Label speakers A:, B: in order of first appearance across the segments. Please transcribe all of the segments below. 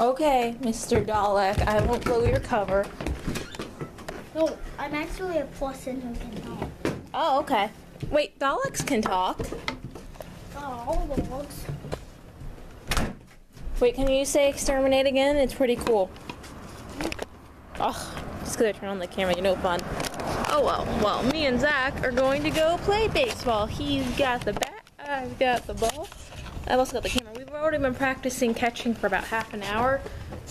A: Okay, Mr. Dalek, I won't blow your cover.
B: No, I'm actually a person who can talk.
A: Oh, okay. Wait, Daleks can talk.
B: All dogs.
A: Wait, can you say exterminate again? It's pretty cool. Ugh, just because I turn on the camera, you know, fun. Oh well, me and Zach are going to go play baseball. He's got the bat, I've got the ball. I've also got the camera. We've already been practicing catching for about half an hour,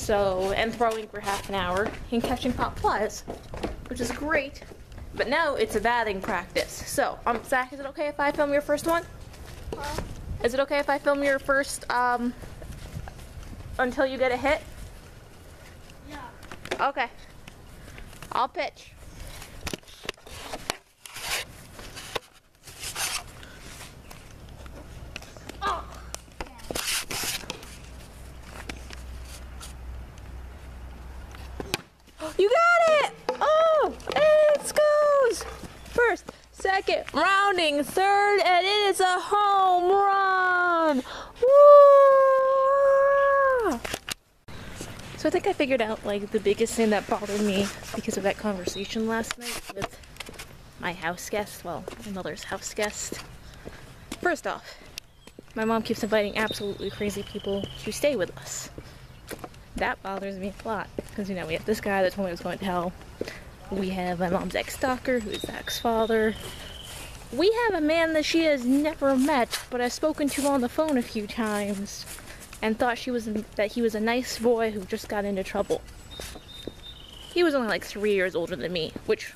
A: and throwing for half an hour, and catching pop flies, which is great. But now it's a batting practice. So, Zach, is it okay if I film your first one? Is it okay if I film your first, until you get a hit?
B: Yeah.
A: Okay. I'll pitch.
B: Oh.
A: You got it! Oh, it goes! First, second, rounding, third, and it is a home run! Woo! So I think I figured out, like, the biggest thing that bothered me because of that conversation last night with my house guest, well, my mother's house guest. First off, my mom keeps inviting absolutely crazy people to stay with us. That bothers me a lot, because, you know, we have this guy that told me I was going to hell. We have my mom's ex-stalker, who is Zach's father. We have a man that she has never met, but has spoken to on the phone a few times, and thought that he was a nice boy who just got into trouble. He was only like 3 years older than me, which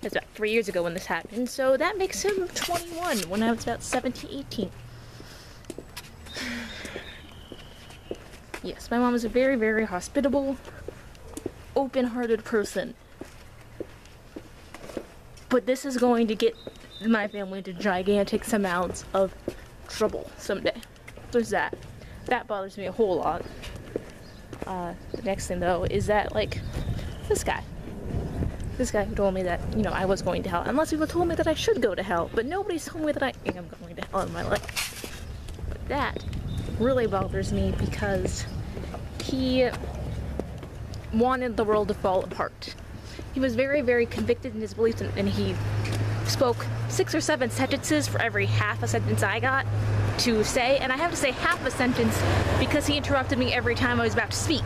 A: is about 3 years ago when this happened, so that makes him 21 when I was about 17, 18. Yes, my mom is a very, very hospitable, open-hearted person. But this is going to get my family into gigantic amounts of trouble someday. There's that. That bothers me a whole lot. The next thing, though, is that, like, this guy who told me that, you know, I was going to hell. And lots of people told me that I should go to hell, but nobody's told me that I am going to hell in my life. But that really bothers me because he wanted the world to fall apart. He was very, very convicted in his beliefs, and he spoke 6 or 7 sentences for every half a sentence I got to say, and I have to say half a sentence because he interrupted me every time I was about to speak.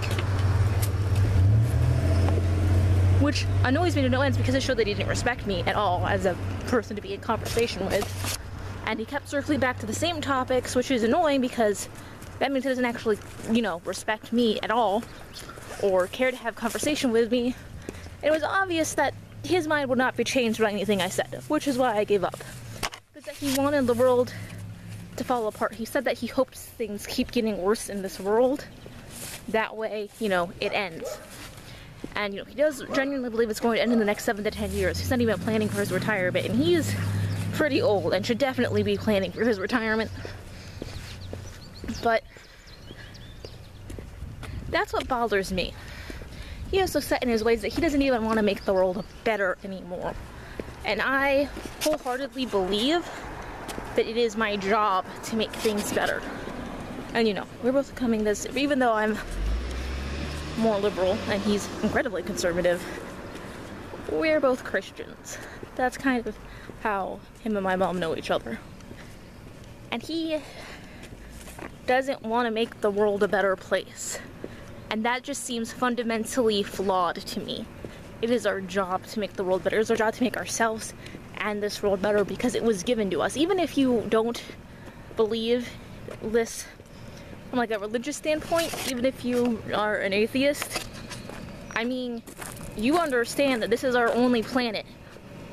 A: Which annoys me to no ends because it showed that he didn't respect me at all as a person to be in conversation with. And he kept circling back to the same topics, which is annoying because that means he doesn't actually, you know, respect me at all or care to have conversation with me. And it was obvious that his mind would not be changed by anything I said, which is why I gave up. Because that he wanted the world to fall apart. He said that he hoped things keep getting worse in this world. That way, you know, it ends. And, you know, he does genuinely believe it's going to end in the next 7 to 10 years. He's not even planning for his retirement, and he's pretty old and should definitely be planning for his retirement. But that's what bothers me. He is so set in his ways that he doesn't even want to make the world better anymore. And I wholeheartedly believe that it is my job to make things better. And, you know, we're both coming this, even though I'm more liberal and he's incredibly conservative, we're both Christians. That's kind of how him and my mom know each other. And he doesn't want to make the world a better place. And that just seems fundamentally flawed to me. It is our job to make the world better. It is our job to make ourselves and this world better because it was given to us. Even if you don't believe this from like a religious standpoint, even if you are an atheist, I mean, you understand that this is our only planet.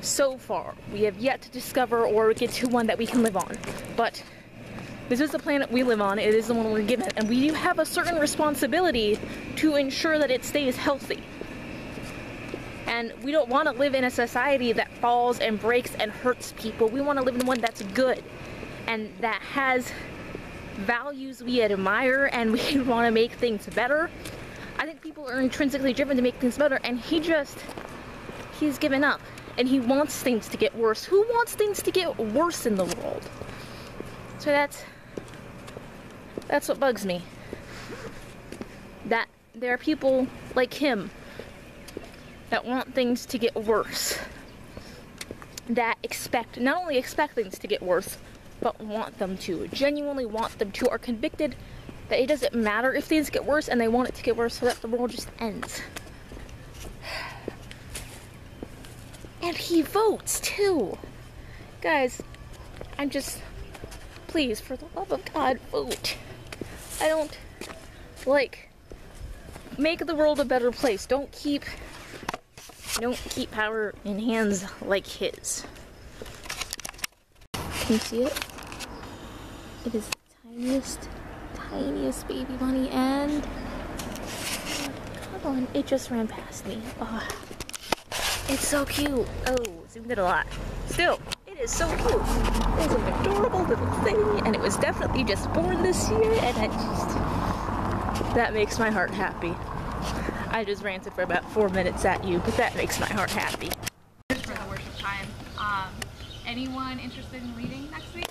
A: So far, we have yet to discover or get to one that we can live on. But this is the planet we live on, it is the one we're given, and we do have a certain responsibility to ensure that it stays healthy. And we don't want to live in a society that falls and breaks and hurts people. We want to live in one that's good and that has values we admire, and we want to make things better. I think people are intrinsically driven to make things better, and he's given up, and he wants things to get worse. Who wants things to get worse in the world? So that's what bugs me. that there are people like him that want things to get worse, that not only expect things to get worse, but want them to, genuinely want them to, are convicted that it doesn't matter if things get worse, and they want it to get worse so that the world just ends. And he votes too. Guys, please, for the love of God, vote. Make the world a better place. Don't keep power in hands like his. Can you see it? It is the tiniest baby bunny, and come on, it just ran past me. Oh, it's so cute. Oh, zoomed in a lot. Still, it is so cute. It is an adorable little thing, and it was definitely just born this year, and that makes my heart happy. I just ranted for about 4 minutes at you, but that makes my heart happy.
C: For the worship time. Anyone interested in leading next week?